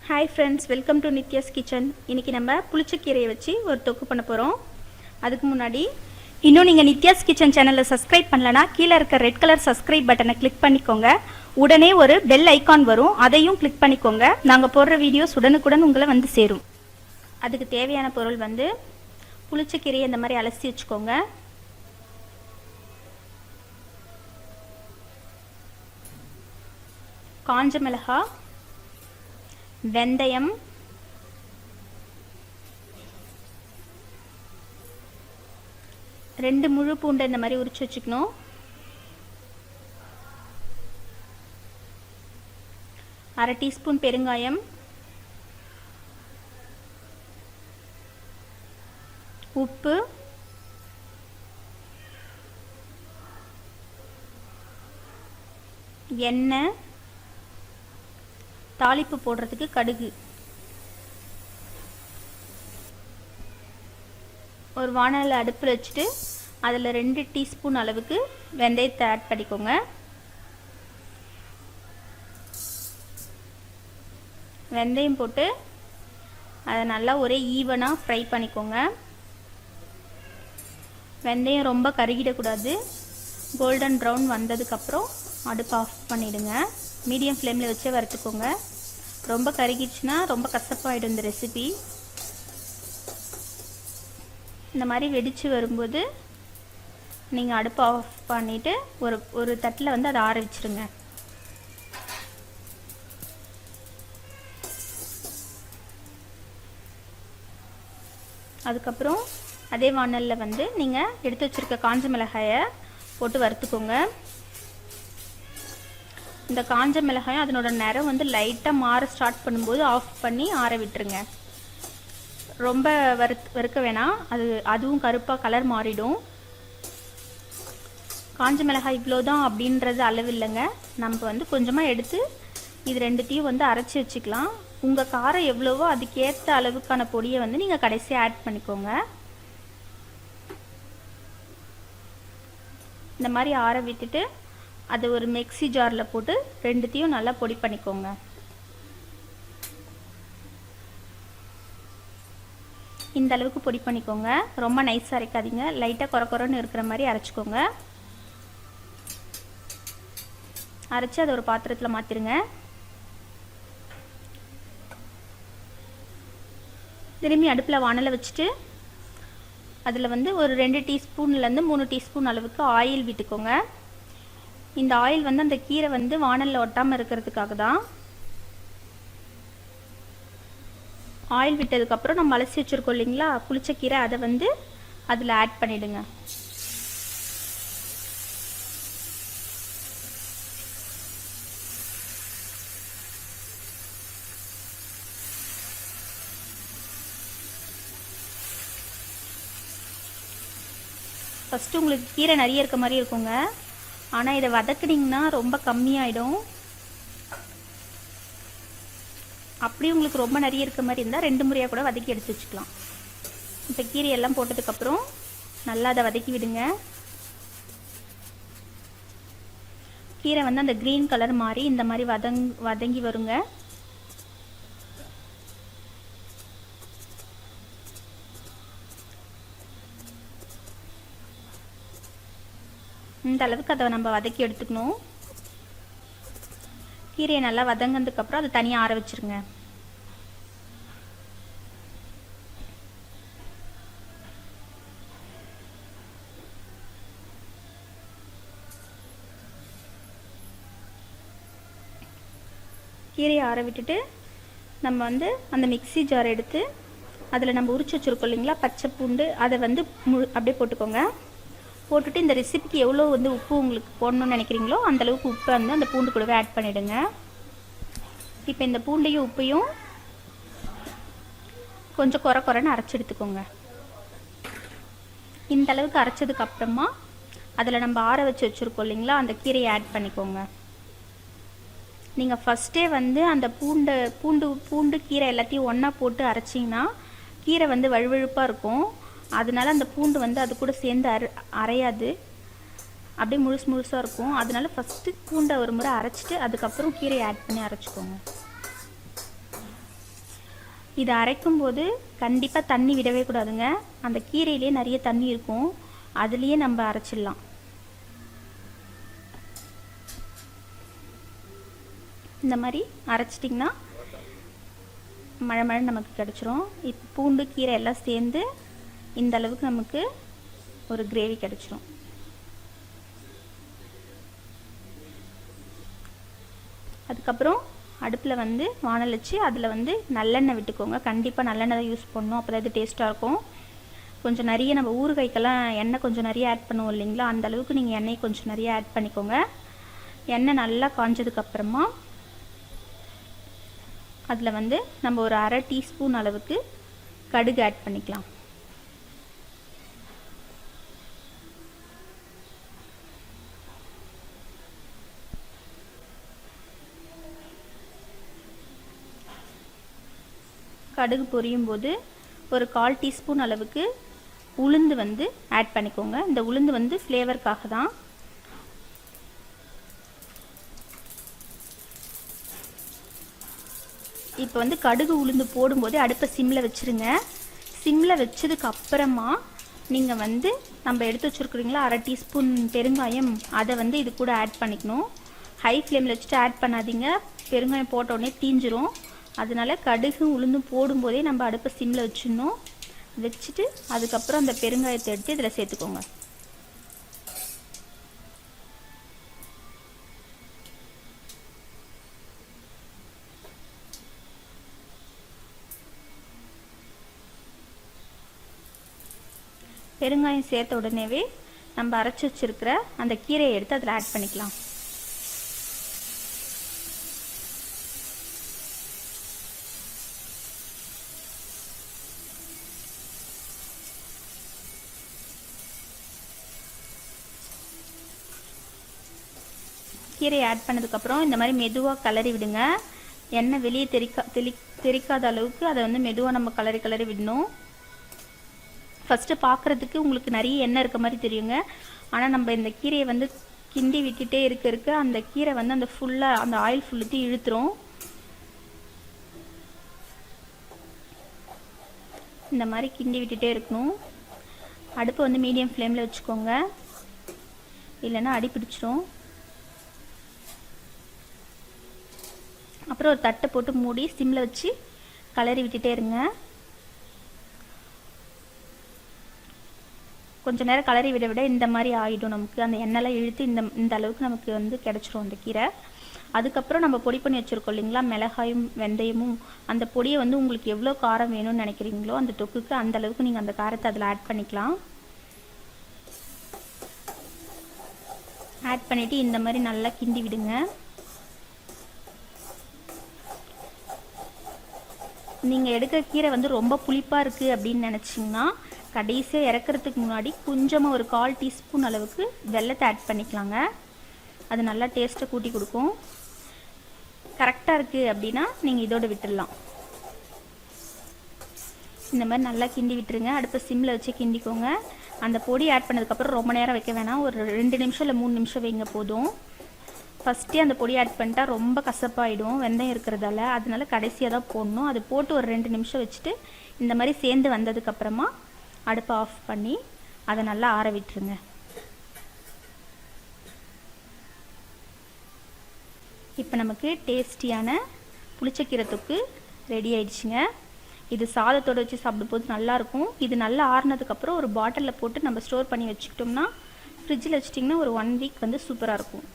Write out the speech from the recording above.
Hi friends, welcome to Nithya's kitchen. இன்றைக்கி நம்ம புளிச்சக்கீரையை வச்சு ஒரு தொக்கு பண்ண போகிறோம். அதுக்கு முன்னாடி இன்னும் நீங்கள் நித்யாஸ் கிச்சன் சேனலில் சப்ஸ்கிரைப் பண்ணலனா கீழே இருக்க ரெட் கலர் சப்ஸ்கிரைப் பட்டனை கிளிக் பண்ணிக்கோங்க. உடனே ஒரு பெல் ஐக்கான் வரும், அதையும் கிளிக் பண்ணிக்கோங்க. நாங்கள் போடுற வீடியோஸ் உடனுக்குடன் உங்களை வந்து சேரும். அதுக்கு தேவையான பொருள் வந்து புளிச்சக்கீரையை இந்த மாதிரி அலசி வச்சுக்கோங்க. காஞ்ச மிளகாய், வெந்தயம், ரெண்டு முழு பூண்டை இந்த மாதிரி உரிச்சு வச்சுக்கணும். அரை டீஸ்பூன் பெருங்காயம், உப்பு, எண்ணெய், தாளிப்பு போடுறதுக்கு கடுகு. ஒரு வாணலை அடுப்பில் வச்சுட்டு அதில் 2 டீஸ்பூன் அளவுக்கு வெந்தயத்தை ஆட் பண்ணிக்கோங்க. வெந்தயம் போட்டு அதை நல்லா ஒரே ஈவனாக ஃப்ரை பண்ணிக்கோங்க. வெந்தயம் ரொம்ப கருகிடக்கூடாது. கோல்டன் ப்ரௌன் வந்ததுக்கப்புறம் அடுப்பு ஆஃப் பண்ணிவிடுங்க. மீடியம் ஃப்ளேமில் வச்சே வறுத்துக்கோங்க. ரொம்ப கருகிடுச்சுன்னா ரொம்ப கசப்பாயிடும் இந்த ரெசிபி. இந்த மாதிரி வெடித்து வரும்போது நீங்கள் அடுப்பு ஆஃப் பண்ணிவிட்டு ஒரு தட்டில் வந்து அதை ஆற வச்சுருங்க. அதுக்கப்புறம் அதே வாணலில் வந்து நீங்கள் எடுத்து வச்சுருக்க காஞ்ச மிளகாயை போட்டு வறுத்துக்கோங்க. இந்த காஞ்ச மிளகாயும் அதனோட நிறம் வந்து லைட்டாக மாற ஸ்டார்ட் பண்ணும்போது ஆஃப் பண்ணி ஆற விட்டுருங்க. ரொம்ப வறுக்க வேணாம், அதுவும் கருப்பாக கலர் மாறிடும். காஞ்ச மிளகாய் இவ்வளோதான் அப்படின்றது அளவு இல்லைங்க. நம்ம வந்து கொஞ்சமாக எடுத்து இது ரெண்டுத்தையும் வந்து அரைச்சி வச்சுக்கலாம். உங்கள் காரம் எவ்வளவோ அதுக்கேற்ற அளவுக்கான பொடியை வந்து நீங்கள் கடைசியாக ஆட் பண்ணிக்கோங்க. இந்த மாதிரி ஆற விட்டுட்டு அது ஒரு மிக்ஸி ஜாரில் போட்டு ரெண்டுத்தையும் நல்லா பொடி பண்ணிக்கோங்க. இந்த அளவுக்கு பொடி பண்ணிக்கோங்க. ரொம்ப நைஸாக அரைக்காதீங்க, லைட்டாக கொரன்னு இருக்கிற மாதிரி அரைச்சிக்கோங்க. அரைச்சி அதை ஒரு பாத்திரத்தில் மாற்றிடுங்க. திரும்பி அடுப்பில் வாணலை வச்சுட்டு அதில் வந்து ஒரு 2 டீஸ்பூன்லேருந்து 3 டீஸ்பூன் அளவுக்கு ஆயில் விட்டுக்கோங்க. இந்த ஆயில் வந்து அந்த கீரை வந்து வாணலில் ஒட்டாமல் இருக்கிறதுக்காக தான். ஆயில் விட்டதுக்கப்புறம் நம்ம அலசி வச்சுருக்கோம் இல்லைங்களா புளிச்சக்கீரை, அதை வந்து அதில் ஆட் பண்ணிவிடுங்க. ஃபஸ்ட்டு உங்களுக்கு கீரை நிறைய இருக்க மாதிரி இருக்குங்க, ஆனால் இதை வதக்குனிங்கன்னா ரொம்ப கம்மியாயிடும். அப்படி உங்களுக்கு ரொம்ப நிறைய இருக்க மாதிரி இருந்தால் 2 முறையாக கூட வதக்கி எடுத்து வச்சுக்கலாம். இப்போ கீரையெல்லாம் போட்டதுக்கப்புறம் நல்லா அதை வதக்கி விடுங்க. கீரை வந்து அந்த க்ரீன் கலர் மாதிரி இந்த மாதிரி வதங்கி வருங்க. இந்த அளவுக்கு அதை நம்ம வதக்கி எடுத்துக்கணும். கீரையை நல்லா வதங்கினதுக்கப்புறம் அதை தனியாக ஆற வச்சுருங்க. கீரையை ஆற விட்டுட்டு நம்ம வந்து அந்த மிக்ஸி ஜார் எடுத்து அதில் நம்ம உரிச்சு வச்சுருக்கோம் இல்லைங்களா பச்சை பூண்டு, அதை வந்து அப்படியே போட்டுக்கோங்க. போட்டுட்டு இந்த ரெசிபிக்கு எவ்வளோ வந்து உப்பு உங்களுக்கு போடணும்னு நினைக்கிறீங்களோ அந்தளவுக்கு உப்பை வந்து அந்த பூண்டு கூடவே ஆட் பண்ணிவிடுங்க. இப்போ இந்த பூண்டையும் உப்பையும் கொஞ்சம் கொரன்னு அரைச்சி எடுத்துக்கோங்க. இந்த அளவுக்கு அரைச்சதுக்கப்புறமா அதில் நம்ம ஆற வச்சுருக்கோம் இல்லைங்களா அந்த கீரையை ஆட் பண்ணிக்கோங்க. நீங்கள் ஃபஸ்ட்டே வந்து அந்த பூண்டு கீரை எல்லாத்தையும் ஒன்றா போட்டு அரைச்சிங்கன்னா கீரை வந்து வழுவழுப்பாக இருக்கும். அதனால அந்த பூண்டு வந்து அது கூட சேர்ந்து அரையாது, அப்படியே முழுசாக இருக்கும். அதனால ஃபஸ்ட்டு பூண்டை ஒரு முறை அரைச்சிட்டு அதுக்கப்புறம் கீரையை ஆட் பண்ணி அரைச்சிக்கோங்க. இதை அரைக்கும்போது கண்டிப்பாக தண்ணி விடவே கூடாதுங்க. அந்த கீரையிலே நிறைய தண்ணி இருக்கும், அதுலேயே நம்ம அரைச்சிடலாம். இந்த மாதிரி அரைச்சிட்டிங்கன்னா மழை நமக்கு கிடச்சிரும். இப்போ பூண்டு கீரை எல்லாம் சேர்ந்து இந்த அளவுக்கு நமக்கு ஒரு கிரேவி கிடச்சிரும். அதுக்கப்புறம் அடுப்பில் வந்து வானல் வச்சு அதில் வந்து நல்லெண்ணெய் விட்டுக்கோங்க. கண்டிப்பாக நல்லெண்ணெய் தான் யூஸ் பண்ணணும், அப்போ தான் இது டேஸ்ட்டாக இருக்கும். கொஞ்சம் நிறைய நம்ம ஊறுகாய்க்கெல்லாம் எண்ணெய் கொஞ்சம் நிறைய ஆட் பண்ணுவோம் இல்லைங்களா, அந்த அளவுக்கு நீங்கள் எண்ணெய் கொஞ்சம் நிறைய ஆட் பண்ணிக்கோங்க. எண்ணெய் நல்லா காஞ்சதுக்கப்புறமா அதில் வந்து நம்ம ஒரு அரை டீஸ்பூன் அளவுக்கு கடுகு ஆட் பண்ணிக்கலாம். கடுகு பொரியும் போது ஒரு 1/4 டீஸ்பூன் அளவுக்கு உளுந்து வந்து ஆட் பண்ணிக்கோங்க. இந்த உளுந்து வந்து ஃப்ளேவருக்காக தான். இப்போ வந்து கடுகு உளுந்து போடும்போது அடுப்பை சிம்மில் வச்சுருங்க. சிம்மில் வச்சதுக்கு அப்புறமா நீங்கள் வந்து நம்ம எடுத்து வச்சுருக்குறீங்களா அரை டீஸ்பூன் பெருங்காயம், அதை வந்து இது கூட ஆட் பண்ணிக்கணும். ஹை ஃப்ளேமில் வச்சுட்டு ஆட் பண்ணாதீங்க, பெருங்காயம் போட்ட உடனே தீஞ்சிரும். அதனால கடுகு உளுந்தும் போடும்போதே நம்ம அடுப்பை சிம்மில் வச்சிடணும். வச்சுட்டு அதுக்கப்புறம் அந்த பெருங்காயத்தை எடுத்து இதில் சேர்த்துக்கோங்க. பெருங்காயம் சேர்த்த உடனேவே நம்ம அரைச்சி வச்சிருக்கிற அந்த கீரையை எடுத்து அதில் ஆட் பண்ணிக்கலாம். கீரையை ஆட் பண்ணதுக்கப்புறம் இந்த மாதிரி மெதுவாக கலரி விடுங்க. எண்ணெய் வெளியே தெரிக்காத அளவுக்கு அதை வந்து மெதுவாக நம்ம கலரி விடணும். ஃபஸ்ட்டு பார்க்குறதுக்கு உங்களுக்கு நிறைய எண்ணெய் இருக்க மாதிரி தெரியுங்க, ஆனால் நம்ம இந்த கீரையை வந்து கிண்டி விட்டுட்டே இருக்க அந்த கீரை வந்து அந்த ஃபுல்லாக அந்த ஆயில் ஃபுல்லுத்தையும் இழுத்துரும். இந்த மாதிரி கிண்டி விட்டுட்டே இருக்கணும். அடுப்பு வந்து மீடியம் ஃப்ளேமில் வச்சுக்கோங்க, இல்லைன்னா அடி பிடிச்சிரும். அப்புறம் ஒரு தட்டை போட்டு மூடி சிம்மில் வச்சு கலரி விட்டுட்டே இருங்க. கொஞ்சம் நேரம் கலரி விட இந்த மாதிரி ஆகிடும். நமக்கு அந்த எண்ணெய்லாம் இழுத்து இந்த அளவுக்கு நமக்கு வந்து கிடச்சிரும் அந்த கீரை. அதுக்கப்புறம் நம்ம பொடி பண்ணி வச்சுருக்கோம் இல்லைங்களா மிளகாயும் வெந்தயமும், அந்த பொடியை வந்து உங்களுக்கு எவ்வளோ காரம் வேணும்னு நினைக்கிறீங்களோ அந்த தொக்குக்கு அந்த அளவுக்கு நீங்கள் அந்த காரத்தை அதில் ஆட் பண்ணிக்கலாம். ஆட் பண்ணிவிட்டு இந்த மாதிரி நல்லா கிண்டி விடுங்க. நீங்கள் எடுக்கிற கீரை வந்து ரொம்ப புளிப்பாக இருக்குது அப்படின்னு நினச்சிங்கன்னா கடைசியாக இறக்கிறதுக்கு முன்னாடி கொஞ்சமாக ஒரு 1/4 டீஸ்பூன் அளவுக்கு வெல்லத்தை ஆட் பண்ணிக்கலாங்க. அது நல்லா டேஸ்ட்டை கூட்டி கொடுக்கும். கரெக்டாக இருக்குது அப்படின்னா நீங்கள் இதோடு விட்டுடலாம். இந்த மாதிரி நல்லா கிண்டி விட்டுருங்க. அடுப்பை சிம்மில் வச்சு கிண்டிக்கோங்க. அந்த பொடி ஆட் பண்ணதுக்கப்புறம் ரொம்ப நேரம் வைக்க வேணாம், ஒரு 2 நிமிஷம் இல்லை 3 நிமிஷம் வைங்க போதும். ஃபஸ்ட்டே அந்த பொடி ஆட் பண்ணிட்டா ரொம்ப கசப்பாயிடும் வெந்தயம் இருக்கிறதால, அதனால கடைசியாக தான் போடணும். அது போட்டு ஒரு 2 நிமிஷம் வச்சுட்டு இந்த மாதிரி சேர்ந்து வந்ததுக்கப்புறமா அடுப்பை ஆஃப் பண்ணி அதை நல்லா ஆற விட்டுருங்க. இப்போ நமக்கு டேஸ்டியான புளிச்சக்கீரை தொக்கு ரெடி ஆயிடுச்சுங்க. இது சாதத்தோடு வச்சு சாப்பிடும்போது நல்லாயிருக்கும். இது நல்லா ஆறுனதுக்கப்புறம் ஒரு பாட்டிலில் போட்டு நம்ம ஸ்டோர் பண்ணி வச்சுக்கிட்டோம்னா ஃப்ரிட்ஜில் வச்சிட்டிங்கன்னா ஒரு 1 வீக் வந்து சூப்பராக இருக்கும்.